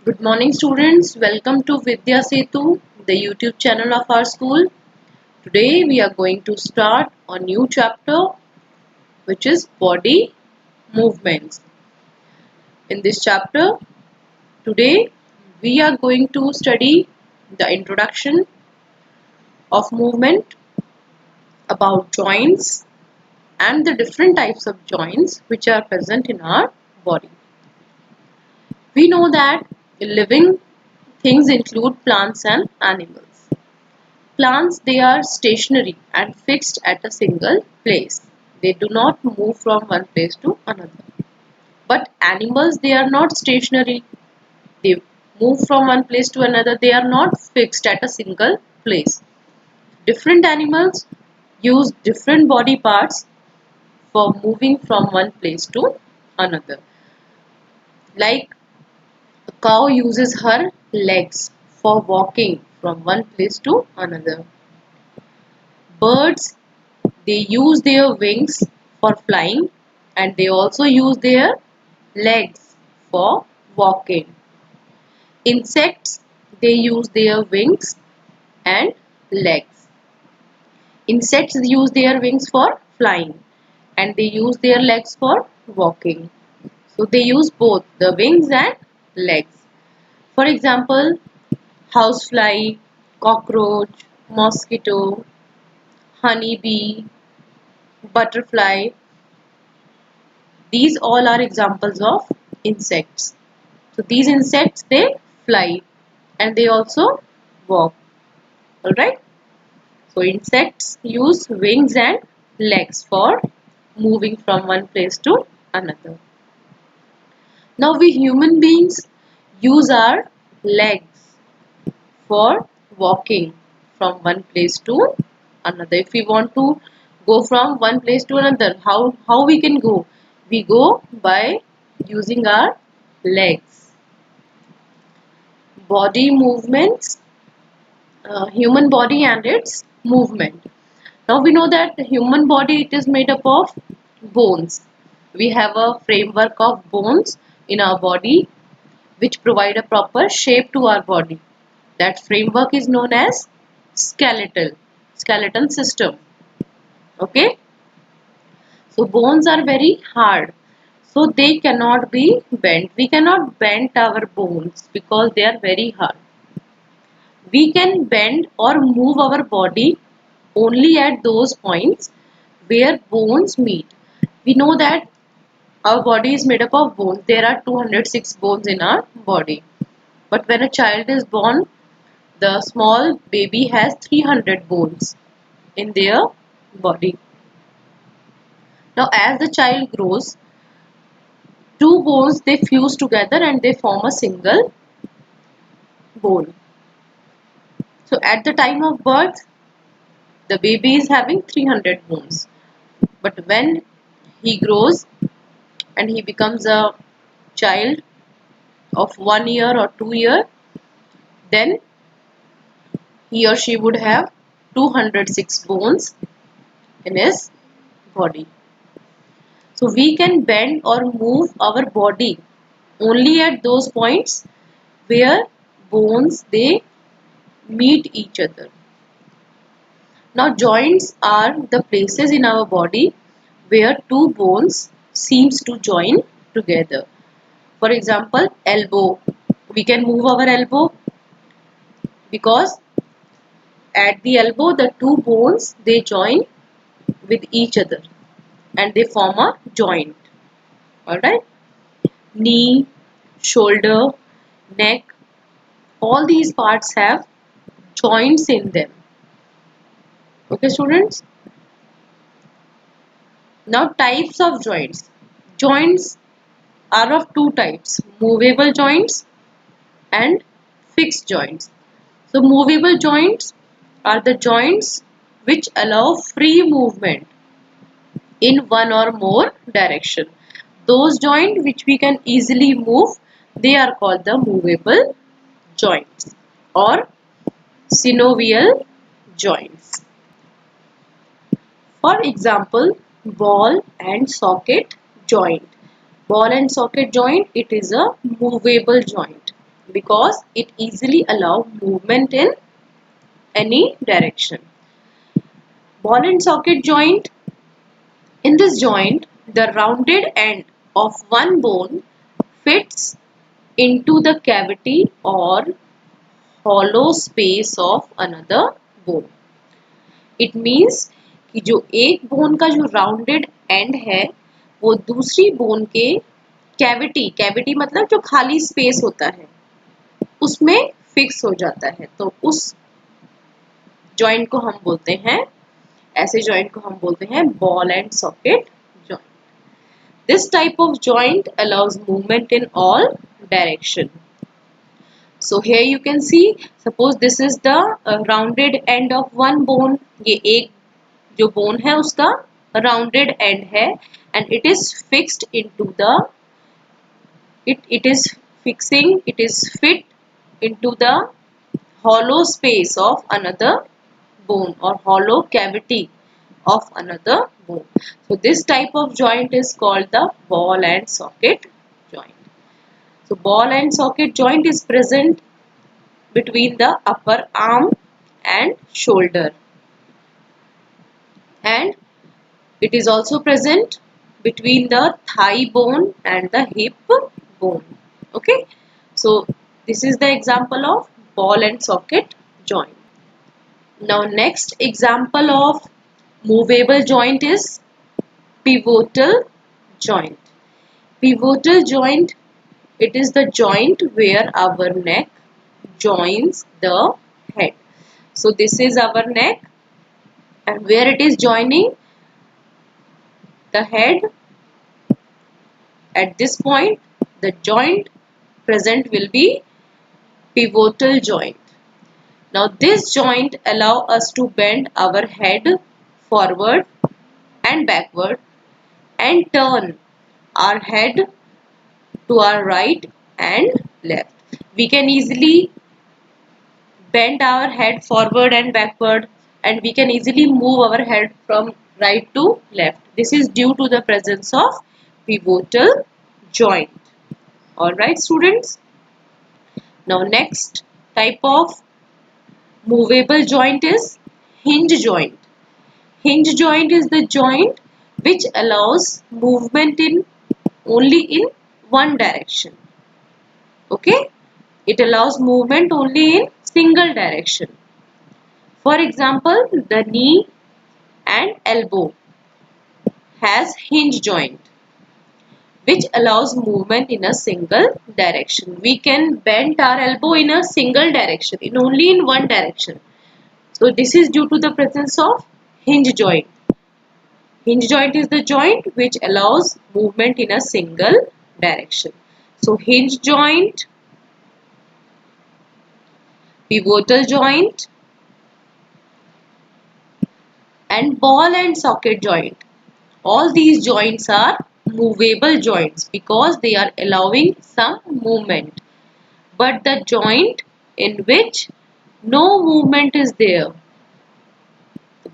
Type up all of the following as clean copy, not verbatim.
Good morning students, welcome to Vidya Setu, the YouTube channel of our school. Today we are going to start a new chapter which is body movements. In this chapter, today we are going to study the introduction of movement, about joints and the different types of joints which are present in our body. We know that living things include plants and animals. Plants, they are stationary and fixed at a single place. They do not move from one place to another. But animals, they are not stationary. They move from one place to another. They are not fixed at a single place. Different animals use different body parts for moving from one place to another. Like a cow uses her legs for walking from one place to another. Birds, they use their wings for flying and they also use their legs for walking. Insects, they use their wings and legs. Insects use their wings for flying and they use their legs for walking. So they use both the wings and legs. For example, housefly, cockroach, mosquito, honeybee, butterfly. These all are examples of insects. So these insects, they fly and they also walk. Alright. So insects use wings and legs for moving from one place to another. Now we human beings use our legs for walking from one place to another. If we want to go from one place to another, how we can go? We go by using our legs. Body movements, human body and its movement. Now we know that the human body, it is made up of bones. We have a framework of bones in our body which provide a proper shape to our body. That framework is known as skeleton system. Okay. So bones are very hard. So they cannot be bent. We cannot bend our bones because they are very hard. We can bend or move our body only at those points where bones meet. We know that our body is made up of bones. There are 206 bones in our body. But when a child is born, the small baby has 300 bones in their body. Now as the child grows, two bones, they fuse together and they form a single bone. So at the time of birth, the baby is having 300 bones. But when he grows and he becomes a child of 1 year or 2 year, then he or she would have 206 bones in his body. So we can bend or move our body only at those points where bones, they meet each other. Now joints are the places in our body where two bones seems to join together. For example, elbow. We can move our elbow because at the elbow the two bones, they join with each other and they form a joint. Alright. Knee, shoulder, neck, all these parts have joints in them. Okay students. Now types of joints. Joints are of two types, movable joints and fixed joints. So movable joints are the joints which allow free movement in one or more direction. Those joints which we can easily move, they are called the movable joints or synovial joints. For example, ball and socket joint. Ball and socket joint, it is a movable joint. because it easily allows movement in any direction. Ball and socket joint. In this joint, the rounded end of one bone fits into the cavity or hollow space of another bone. It means कि जो एक bone का जो rounded and है वो दूसरी bone के cavity मतलब जो खाली स्पेस होता है उसमें फिक्स हो जाता है, तो उस जॉइंट को हम बोलते हैं, ऐसे जॉइंट को हम बोलते हैं ball and socket joint. This type of joint allows movement in all direction. So here you can see, suppose this is the rounded end of one bone. ये एक जो bone है उसका rounded end है and it is fixed into the it is fit into the hollow space of another bone or hollow cavity of another bone. So this type of joint is called the ball and socket joint. So ball and socket joint is present between the upper arm and shoulder, and it is also present between the thigh bone and the hip bone. Okay, so this is the example of ball and socket joint. Now next example of movable joint is pivotal joint. Pivotal joint, it is the joint where our neck joins the head. So this is our neck and where it is joining the head, at this point the joint present will be pivotal joint. Now this joint allow us to bend our head forward and backward and turn our head to our right and left. We can easily bend our head forward and backward, and we can easily move our head from right to left. This is due to the presence of pivotal joint. Alright students. Now next type of movable joint is hinge joint. Hinge joint is the joint which allows movement in only in one direction. Okay, it allows movement only in single direction. For example, the knee and elbow has hinge joint which allows movement in a single direction. We can bend our elbow in a single direction, in only in one direction. So this is due to the presence of hinge joint. Hinge joint is the joint which allows movement in a single direction. So hinge joint, pivotal joint and ball and socket joint. All these joints are movable joints because they are allowing some movement. But the joint in which no movement is there,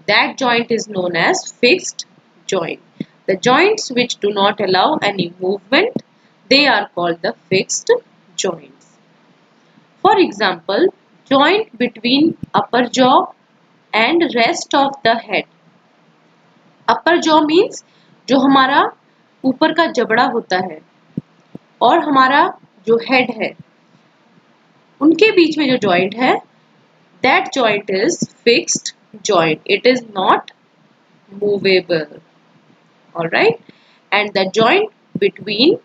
that joint is known as fixed joint. The joints which do not allow any movement, they are called the fixed joints. For example, joint between upper jaw and rest of the head. Upper jaw means जो हमारा ऊपर का जबड़ा होता है और हमारा जो हेड है उनके बीच में जो जॉइंट है, that joint is fixed joint. It is not movable. Alright, and the joint between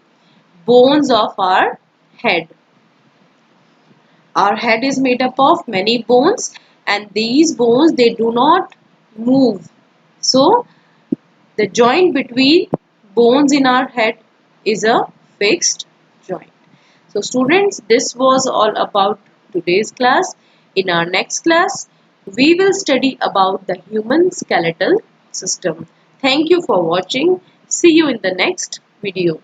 bones of our head. Our head is made up of many bones and these bones, they do not move. So the joint between bones in our head is a fixed joint. So students, this was all about today's class. In our next class, we will study about the human skeletal system. Thank you for watching. See you in the next video.